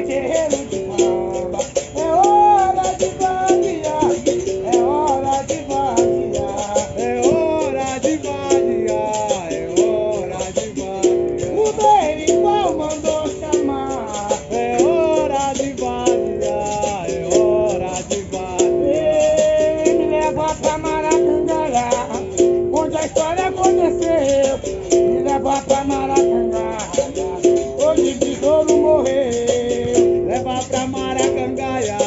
foi terreiro de bamba. É hora de vadiar, é hora de vadiar, É hora de vadiar, é hora de vadiar. o berimbau mandou chamar. É hora de vadiar, é hora de vadiar. Ei, me leva pra Maracangalha, onde a história aconteceu. Me leva pra Maracangalha, onde besouro morreu. Leva pra Maracangalha,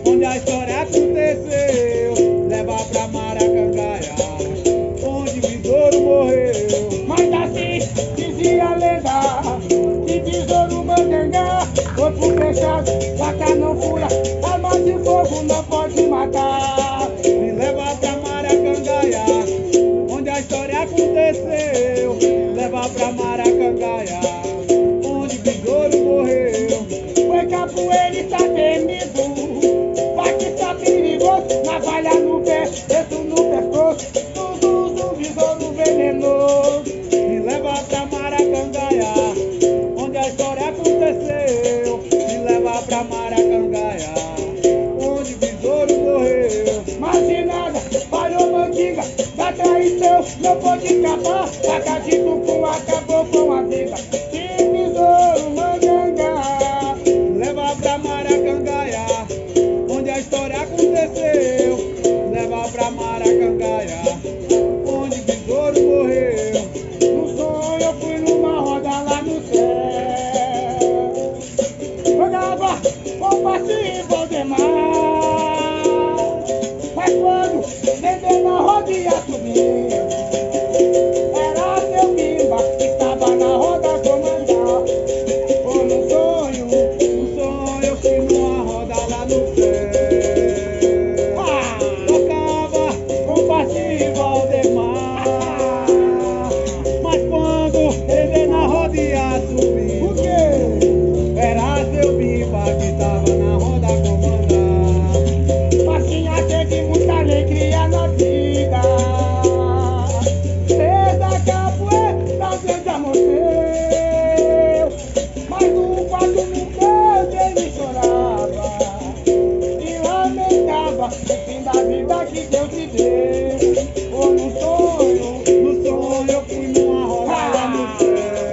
onde a história aconteceu. Leva pra Maracangalha, onde besouro morreu. Mas assim dizia a lenda, que besouro Mangangá foi pro fechado, faca não fura, arma de fogo não pode matar. Me leva pra Maracangalha, onde a história aconteceu. Leva pra Maracangalha, onde besouro morreu. Foi capoeira e tá temido, faca está perigoso, navalha no pé, dedo no pescoço, tudo do besouro venenoso. Me leva pra Maracangalha, onde a história aconteceu. Me leva pra Maracangalha, onde besouro morreu. Mas de nada, falhou mandinga, da traição não pode escapar. Faca de tucum acabou com a vida de besouro Mangangá. Leva pra Maracangalha, onde a história aconteceu. Leva pra Maracangalha, onde besouro morreu. No sonho eu fui numa roda lá no céu, jogava compasso e Valdemar. Mas quando vendeu na roda ia subir, era seu Bimba que estava na roda a comandar. Ou no sonho, No sonho eu fui numa roda lá no céu. ah, Tocava compasso e Valdemar. Mas quando ele na roda ia subir, o quê? era seu Bimba que tava na roda a comandar. Passinha teve muita alegria na vida, fez a capoeira desde a morreu. Mas no quarto no canto ele chorava e lamentava o fim da vida que Deus lhe deu. Ou no sonho, No sonho eu fui numa roda lá no céu.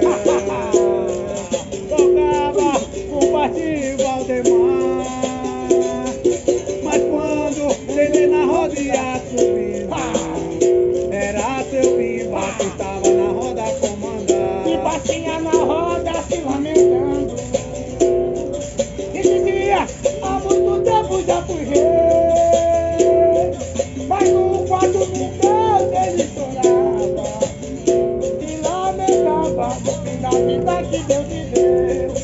Tocava com Pati Valdemar. Mas quando ele na roda ia subir, era seu Bimba que estava na roda a e comandar. passinha na roda se lamentando e dizia: há muito tempo já fui rei. Mas no quarto no canto ele chorava e lamentava o fim da vida que Deus lhe deu.